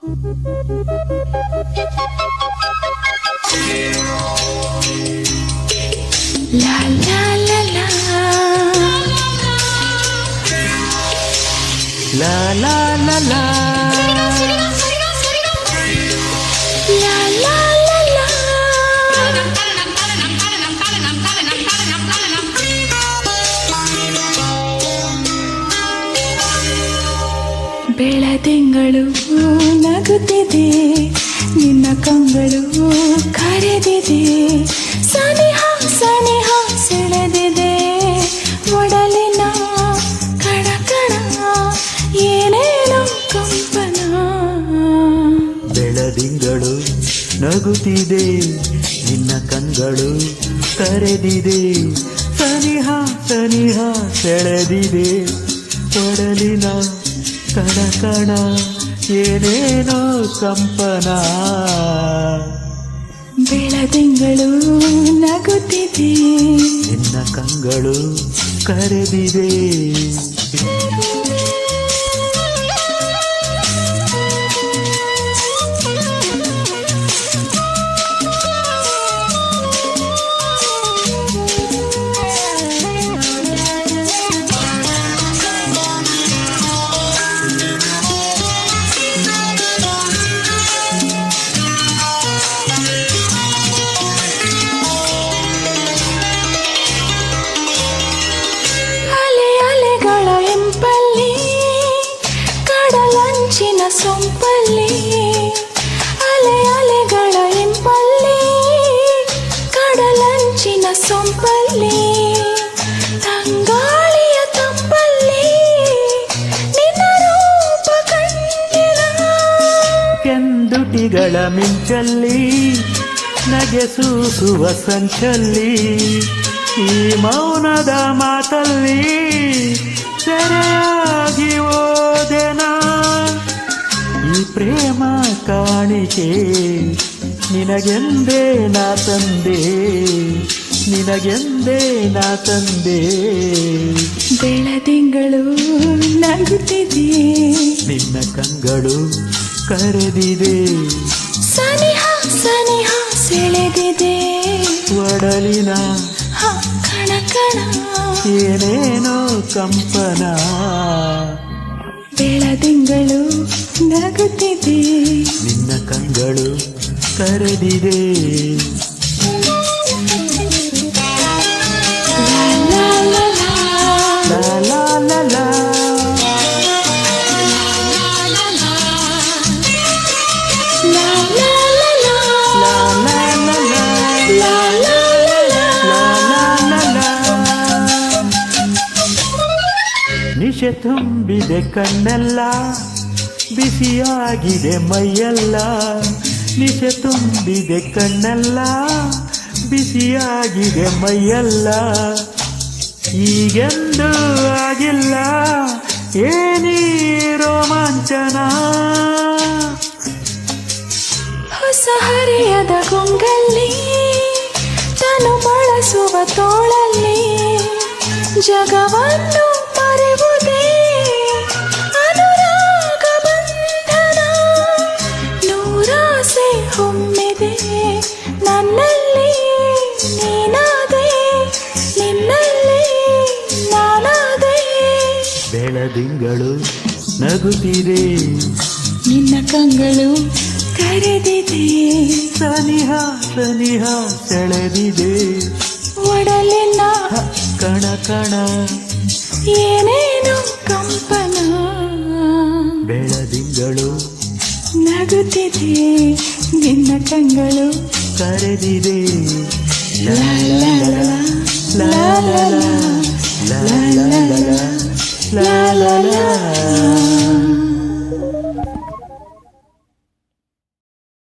La la la la La la la la la la la la ಬೆಳದಿಂಗಳು ನಗುತ್ತಿದೆ, ನಿನ್ನ ಕಂಗಳು ಕರೆದಿದೆ, ಸನಿಹ ಸನಿಹ ಸೆಳೆದಿದೆ, ಒಡಲಿನ ಕಣ ಕಣ ಏನೇನೋ ಕಂಪನ. ಬೆಳದಿಂಗಳು ನಗುತ್ತಿದೆ, ನಿನ್ನ ಕಂಗಳು ಕರೆದಿದೆ, ಸನಿಹ ಸನಿಹ ಸೆಳೆದಿದೆ, ಒಡಲಿನ ಕಣ ಕಣ ಏನೇನೋ ಕಂಪನ. ಬೆಳದಿಂಗಳು ನಗುತ್ತಿದೆ, ನಿನ್ನ ಕಂಗಳು ಕರೆದಿದೆ. ಸೊಂಪಲ್ಲಿ ಅಲೆ ಅಲೆಗಳ ಇಂಪಲ್ಲಿ, ಕಡಲಂಚಿನ ಸೊಂಪಲ್ಲಿ, ತಂಗಾಳಿಯ ತಂಪಲ್ಲಿ ನಿನ್ನ ರೂಪ ಕಂಡಿನ. ಕೆಂದುಟಿಗಳ ಮಿಂಚಲ್ಲಿ ನಗೆ ಸೂಸುವ ಸಂಚಲ್ಲಿ, ಈ ಮೌನದ ಮಾತಲ್ಲಿ ಸೆರೆಯಾಗಿ ಓದೆನ. ಈ ಪ್ರೇಮ ಕಾಣಿಕೆ ನಿನಗೆಂದೇ ನಾ ತಂದೆ, ನಿನಗೆಂದೇ ನಾ ತಂದೆ. ಬೆಳದಿಂಗಳು ನಗುತ್ತಿದೆ, ನಿನ್ನ ಕಂಗಳು ಕರೆದಿದೆ, ಸನಿಹ ಸನಿಹ ಸೆಳೆದಿದೆ, ಒಡಲಿನ ಕಣ ಕಣ ಏನೇನೋ ಕಂಪನ. ಬೆಳದಿಂಗಳು ನಗುತ್ತಿದೆ, ನಿನ್ನ ಕಂಗಳು ಕರೆದಿದೆ. ಲಾ ಲಾ ಲಾ ಲಾ ಲಾ ಲಾ ಲಾ ಲಾ ಲಾ ಲಾ ಲಾ ಲಾ ಲಾ ಲಾ ಲಾ ನಿಶೆ ತುಂಬಿದೆ ಕಣ್ಣೆಲ್ಲ, ಬಿಸಿಯಾಗಿದೆ ಮೈಯೆಲ್ಲ. ನಿಶೆ ತುಂಬಿದೆ ಕಣ್ಣೆಲ್ಲ, ಬಿಸಿಯಾಗಿದೆ ಮೈಯೆಲ್ಲ. ಈಗೆಂದೂ ಆಗಿಲ್ಲ ಏನಿ ರೋಮಾಂಚನ. ಹೊಸ ಹರಿಯದ ಗುಂಗಲ್ಲಿ ತನು ಬಳಸುವ ತೋಳಲ್ಲಿ, ಜಗವನ್ನು ಮರೆವುದೇ ಅನುರಾಗ ಬಂಧನ. ನೂರಾಸೆ ಹೊಮ್ಮಿದೆ ನನ್ನಲ್ಲಿ, ನೀನಾದೆ ನಿನ್ನಲ್ಲಿ ನಾನಾದೆ. ಬೆಳದಿಂಗಳು ನಗುತ್ತಿದೆ, ನಿನ್ನ ಕಂಗಳು ಕರೆದಿದೆ, ಸನಿಹ ಸನಿಹ ಸೆಳೆದಿದೆ, ಒಡಲಿನ ಕಣ ಕಣ ಏನೇನು ಕಂಪನ. ಬೆಳದಿಂಗಳು ನಗುತ್ತಿದೆ, ನಿನ್ನ ಕಂಗಳು ಕರೆದಿದೆ. ಲಾ ಲಾ ಲಾ ಲಾ ಲಾ ಲಾ.